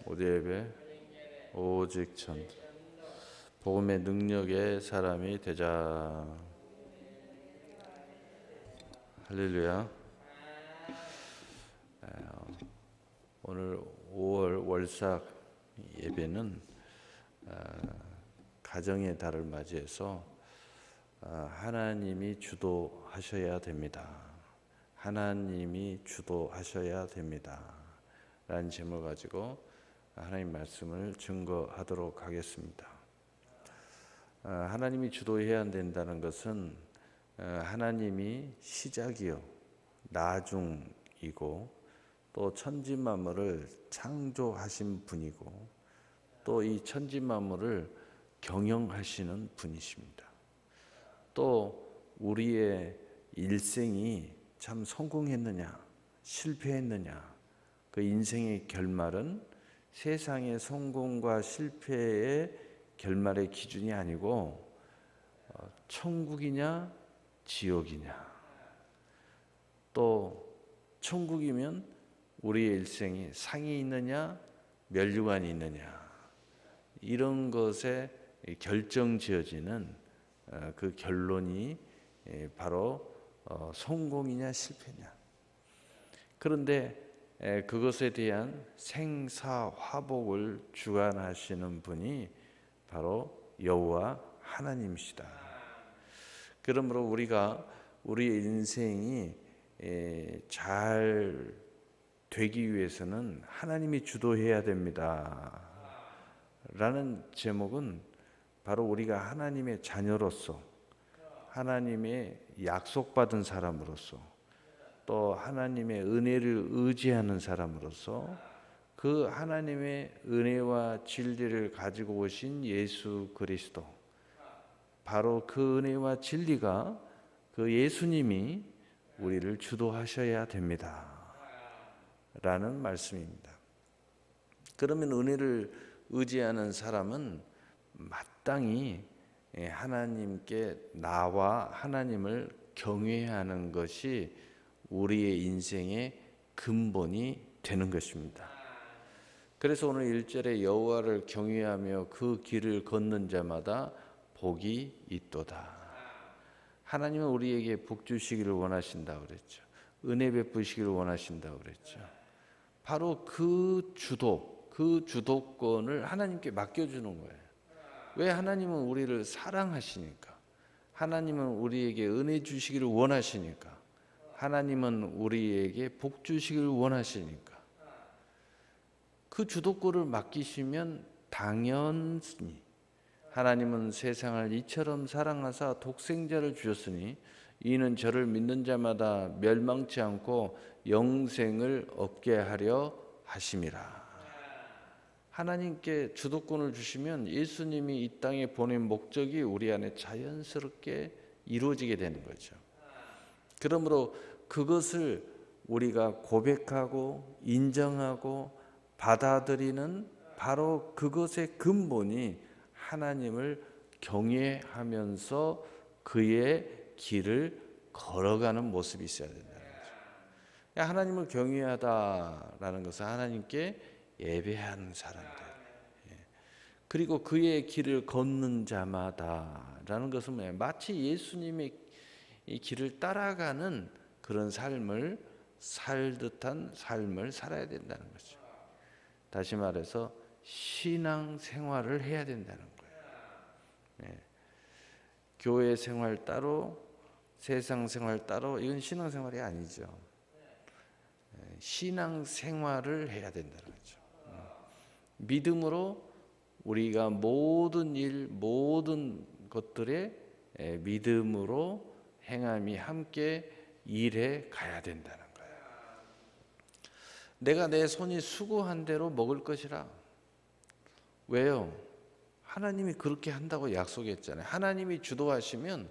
모두 예배 오직 전 복음의 능력의 사람이 되자. 할렐루야. 오늘 5월 월삭 예배는 가정의 달을 맞이해서 하나님이 주도하셔야 됩니다. 하나님이 주도하셔야 됩니다. 라는 제목을 가지고 하나님 말씀을 증거하도록 하겠습니다. 하나님이 주도해야 된다는 것은 하나님이 시작이요 나중이고 또 천지만물을 창조하신 분이고 또 이 천지만물을 경영하시는 분이십니다. 또 우리의 일생이 참 성공했느냐 실패했느냐, 그 인생의 결말은 세상의 성공과 실패의 결말의 기준이 아니고 천국이냐 지옥이냐, 또 천국이면 우리의 일생이 상이 있느냐 멸류관이 있느냐, 이런 것에 결정지어지는 그 결론이 바로 성공이냐 실패냐. 그런데 그것에 대한 생사화복을 주관하시는 분이 바로 여호와 하나님이시다. 그러므로 우리가 우리의 인생이 잘 되기 위해서는 하나님이 주도해야 됩니다. 라는 제목은 바로 우리가 하나님의 자녀로서, 하나님의 약속받은 사람으로서, 또 하나님의 은혜를 의지하는 사람으로서 그 하나님의 은혜와 진리를 가지고 오신 예수 그리스도, 바로 그 은혜와 진리가 그 예수님이 우리를 주도하셔야 됩니다. 라는 말씀입니다. 그러면 은혜를 의지하는 사람은 마땅히 하나님께 나와 하나님을 경외하는 것이 우리의 인생의 근본이 되는 것입니다. 그래서 오늘 1절에 여호와를 경외하며 그 길을 걷는 자마다 복이 있도다. 하나님은 우리에게 복 주시기를 원하신다고 그랬죠. 은혜 베푸시기를 원하신다고 그랬죠. 바로 그 주도권을 하나님께 맡겨주는 거예요. 왜? 하나님은 우리를 사랑하시니까, 하나님은 우리에게 은혜 주시기를 원하시니까, 하나님은 우리에게 복 주시기를 원하시니까 그 주도권을 맡기시면 당연히 하나님은 세상을 이처럼 사랑하사 독생자를 주셨으니 이는 저를 믿는 자마다 멸망치 않고 영생을 얻게 하려 하심이라. 하나님께 주도권을 주시면 예수님이 이 땅에 보낸 목적이 우리 안에 자연스럽게 이루어지게 되는 거죠. 그러므로 그것을 우리가 고백하고 인정하고 받아들이는 바로 그것의 근본이 하나님을 경외하면서 그의 길을 걸어가는 모습이 있어야 된다는 거죠. 하나님을 경외하다라는 것은 하나님께 예배하는 사람들, 그리고 그의 길을 걷는 자마다라는 것은 마치 예수님의 이 길을 따라가는 그런 삶을 살듯한 삶을 살아야 된다는 거죠. 다시 말해서 신앙 생활을 해야 된다는 거예요. 교회 생활 따로, 세상 생활 따로, 이건 신앙 생활이 아니죠. 신앙 생활을 해야 된다는 거죠. 믿음으로 우리가 모든 일, 모든 것들에 믿음으로 행함이 함께 일해 가야 된다는 거예요. 내가 내 손이 수고한 대로 먹을 것이라. 왜요? 하나님이 그렇게 한다고 약속했잖아요. 하나님이 주도하시면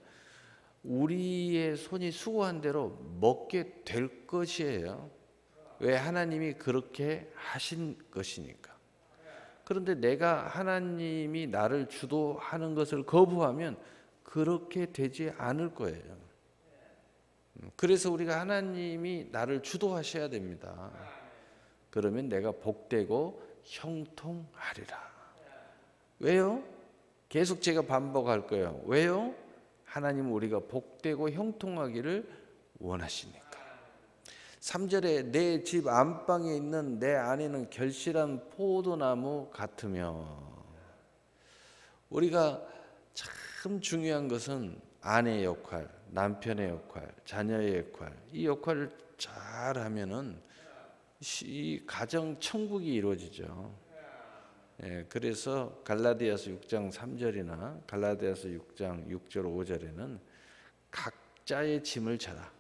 우리의 손이 수고한 대로 먹게 될 것이에요. 왜? 하나님이 그렇게 하신 것이니까. 그런데 내가 하나님이 나를 주도하는 것을 거부하면 그렇게 되지 않을 거예요. 그래서 우리가 하나님이 나를 주도하셔야 됩니다. 그러면 내가 복되고 형통하리라. 왜요? 계속 제가 반복할 거예요. 왜요? 하나님은 우리가 복되고 형통하기를 원하시니까. 3절에 내 집 안방에 있는 내 아내는 결실한 포도나무 같으며. 우리가 참 중요한 것은 아내의 역할, 남편의 역할, 자녀의 역할, 이 역할을 잘하면은 이 가정 천국이 이루어지죠. 그래서 갈라디아서 6장 3절이나 갈라디아서 6장 6절 5절에는 각자의 짐을 져라.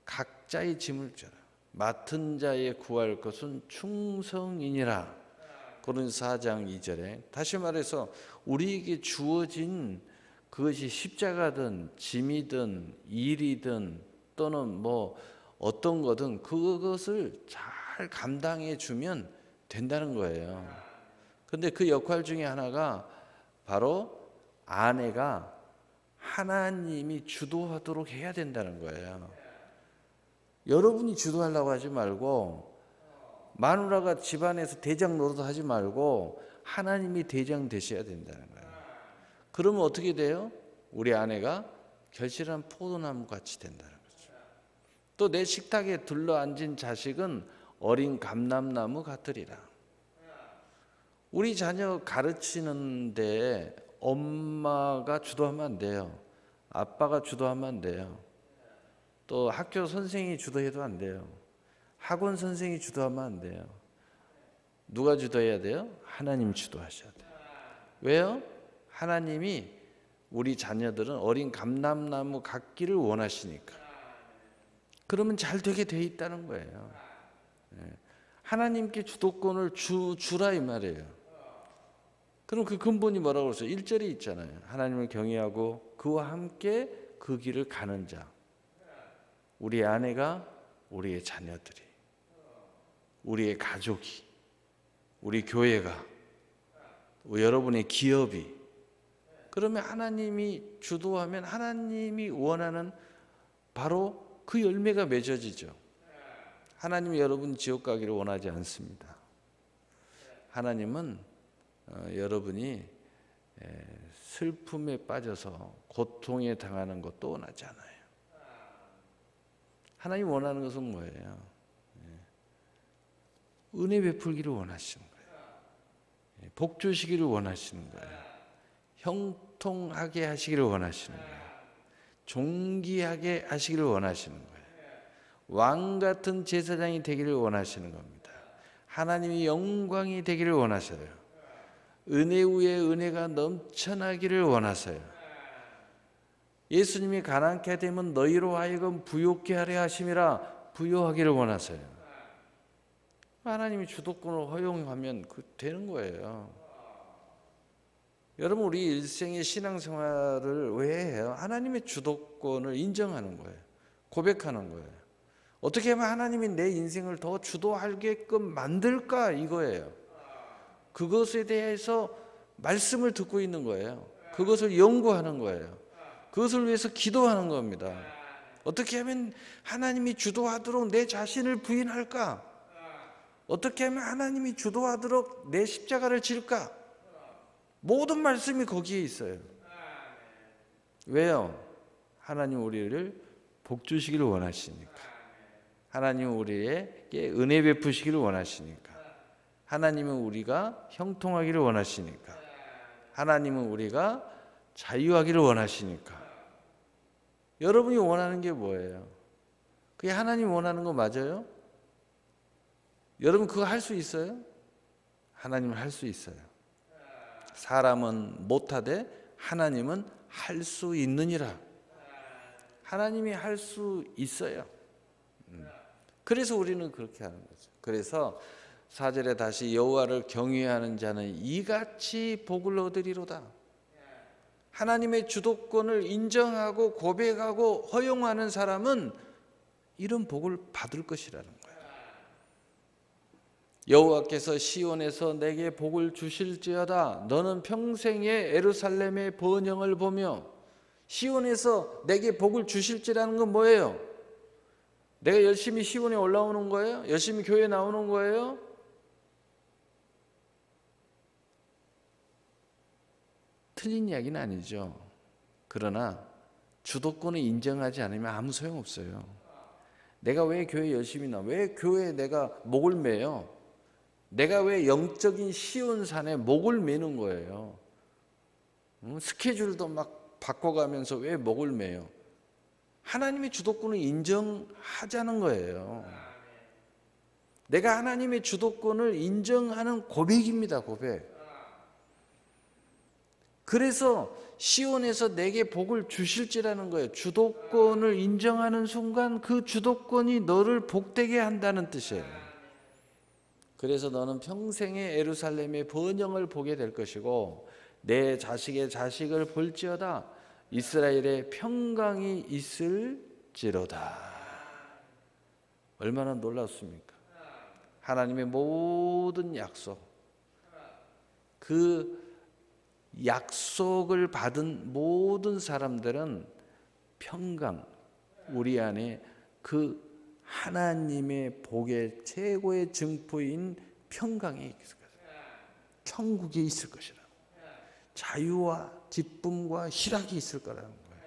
각자의 짐을 져라. 맡은 자의 구할 것은 충성이니라. 고린도서 4장 2절에 다시 말해서 우리에게 주어진 그것이 십자가든 짐이든 일이든 또는 뭐 어떤 거든 그것을 잘 감당해 주면 된다는 거예요. 그런데 그 역할 중에 하나가 바로 아내가 하나님이 주도하도록 해야 된다는 거예요. 여러분이 주도하려고 하지 말고 마누라가 집안에서 대장 노릇하지 말고 하나님이 대장 되셔야 된다는 거예요. 그러면 어떻게 돼요? 우리 아내가 결실한 포도나무 같이 된다는 거죠. 또 내 식탁에 둘러앉은 자식은 어린 감람나무 같으리라. 우리 자녀 가르치는데 엄마가 주도하면 안 돼요. 아빠가 주도하면 안 돼요. 또 학교 선생이 주도해도 안 돼요. 학원 선생이 주도하면 안 돼요. 누가 주도해야 돼요? 하나님 주도하셔야 돼요. 왜요? 하나님이 우리 자녀들은 어린 감람나무 같기를 원하시니까. 그러면 잘 되게 돼 있다는 거예요. 하나님께 주도권을 주라 이 말이에요. 그럼 그 근본이 뭐라고 그랬어요? 1절에 있잖아요. 하나님을 경외하고 그와 함께 그 길을 가는 자. 우리 아내가, 우리의 자녀들이, 우리의 가족이, 우리 교회가, 여러분의 기업이. 그러면 하나님이 주도하면 하나님이 원하는 바로 그 열매가 맺어지죠. 하나님이 여러분 지옥 가기를 원하지 않습니다. 하나님은 여러분이 슬픔에 빠져서 고통에 당하는 것도 원하지 않아요. 하나님 원하는 것은 뭐예요? 은혜 베풀기를 원하시는 거예요. 복 주시기를 원하시는 거예요. 형통하게 하시기를 원하시는 거예요. 존귀하게 하시기를 원하시는 거예요. 왕 같은 제사장이 되기를 원하시는 겁니다. 하나님이 영광이 되기를 원하셔요. 은혜 위에 은혜가 넘쳐나기를 원하세요. 예수님이 가난케 되면 너희로 하여금 부욕케 하려 하심이라 부요하기를 원하세요. 하나님이 주도권을 허용하면 그 되는 거예요. 여러분 우리 일생의 신앙생활을 왜 해요? 하나님의 주도권을 인정하는 거예요. 고백하는 거예요. 어떻게 하면 하나님이 내 인생을 더 주도하게끔 만들까 이거예요. 그것에 대해서 말씀을 듣고 있는 거예요. 그것을 연구하는 거예요. 그것을 위해서 기도하는 겁니다. 어떻게 하면 하나님이 주도하도록 내 자신을 부인할까? 어떻게 하면 하나님이 주도하도록 내 십자가를 질까? 모든 말씀이 거기에 있어요. 왜요? 하나님 우리를 복 주시기를 원하시니까. 하나님 우리에게 은혜 베푸시기를 원하시니까. 하나님은 우리가 형통하기를 원하시니까. 하나님은 우리가 자유하기를 원하시니까. 여러분이 원하는 게 뭐예요? 그게 하나님 원하는 거 맞아요? 여러분 그거 할 수 있어요? 하나님은 할 수 있어요. 사람은 못하되 하나님은 할 수 있느니라. 하나님이 할 수 있어요. 그래서 우리는 그렇게 하는 거죠. 그래서 4절에 다시 여호와를 경외하는 자는 이같이 복을 얻으리로다. 하나님의 주도권을 인정하고 고백하고 허용하는 사람은 이런 복을 받을 것이라는 거예요. 여호와께서 시온에서 내게 복을 주실지어다. 너는 평생에 예루살렘의 번영을 보며. 시온에서 내게 복을 주실지라는 건 뭐예요? 내가 열심히 시온에 올라오는 거예요? 열심히 교회 나오는 거예요? 틀린 이야기는 아니죠. 그러나 주도권을 인정하지 않으면 아무 소용없어요. 내가 왜 교회 열심히 나와? 왜 교회에 내가 목을 매요? 내가 왜 영적인 시온산에 목을 매는 거예요? 스케줄도 막 바꿔가면서 왜 목을 매요? 하나님의 주도권을 인정하자는 거예요. 내가 하나님의 주도권을 인정하는 고백입니다. 고백. 그래서 시온에서 내게 복을 주실지라는 거예요. 주도권을 인정하는 순간 그 주도권이 너를 복되게 한다는 뜻이에요. 그래서 너는 평생에 예루살렘의 번영을 보게 될 것이고 내 자식의 자식을 볼지어다 이스라엘의 평강이 있을지로다. 얼마나 놀랍습니까? 하나님의 모든 약속, 그 약속을 받은 모든 사람들은 평강, 우리 안에 그 하나님의 복의 최고의 증포인 평강이 있을 것이다. 천국에 있을 것이라. 자유와 기쁨과 희락이 있을 거라는 거예요.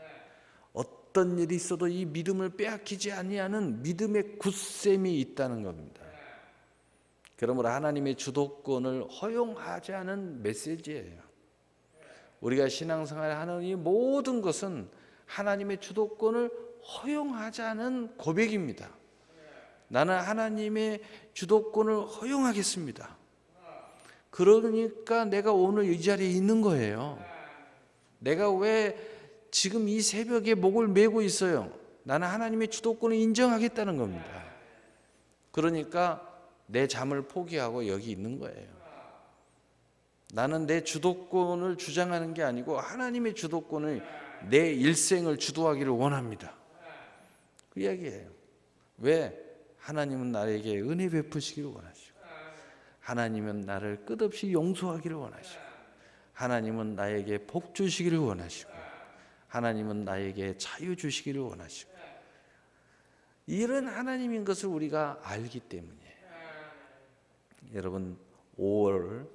어떤 일이 있어도 이 믿음을 빼앗기지 아니하는 믿음의 굳셈이 있다는 겁니다. 그러므로 하나님의 주도권을 허용하지 않은 메시지예요. 우리가 신앙생활을 하는 이 모든 것은 하나님의 주도권을 허용하지 않은 고백입니다. 나는 하나님의 주도권을 허용하겠습니다. 그러니까 내가 오늘 이 자리에 있는 거예요. 내가 왜 지금 이 새벽에 목을 메고 있어요? 나는 하나님의 주도권을 인정하겠다는 겁니다. 그러니까 내 잠을 포기하고 여기 있는 거예요. 나는 내 주도권을 주장하는 게 아니고 하나님의 주도권을 내 일생을 주도하기를 원합니다. 그 이야기예요. 왜? 하나님은 나에게 은혜 베푸시기를 원하시고 하나님은 나를 끝없이 용서하기를 원하시고 하나님은 나에게 복 주시기를 원하시고 하나님은 나에게 자유 주시기를 원하시고 이런 하나님인 것을 우리가 알기 때문이에요. 여러분 5월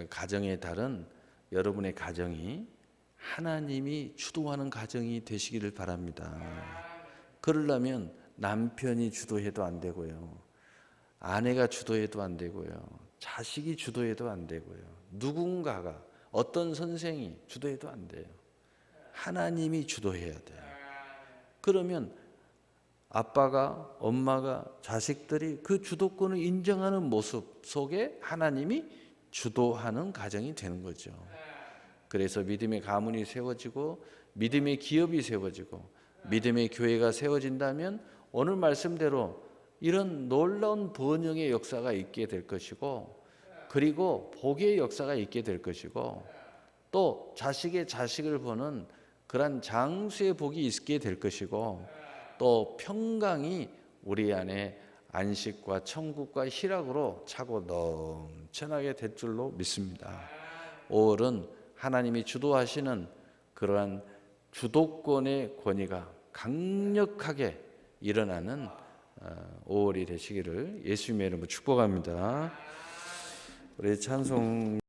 가정의 달은 여러분의 가정이 하나님이 주도하는 가정이 되시기를 바랍니다. 그러려면 남편이 주도해도 안 되고요. 아내가 주도해도 안 되고요. 자식이 주도해도 안 되고요. 누군가가 어떤 선생이 주도해도 안 돼요. 하나님이 주도해야 돼요. 그러면 아빠가 엄마가 자식들이 그 주도권을 인정하는 모습 속에 하나님이 주도하는 가정이 되는 거죠. 그래서 믿음의 가문이 세워지고 믿음의 기업이 세워지고 믿음의 교회가 세워진다면 오늘 말씀대로 이런 놀라운 번영의 역사가 있게 될 것이고 그리고 복의 역사가 있게 될 것이고 또 자식의 자식을 보는 그러한 장수의 복이 있게 될 것이고 또 평강이 우리 안에 안식과 천국과 희락으로 차고 넘쳐나게 될 줄로 믿습니다. 5월은 하나님이 주도하시는 그러한 주도권의 권위가 강력하게 일어나는 5월이 되시기를 예수님의 이름으로 축복합니다. 우리 찬송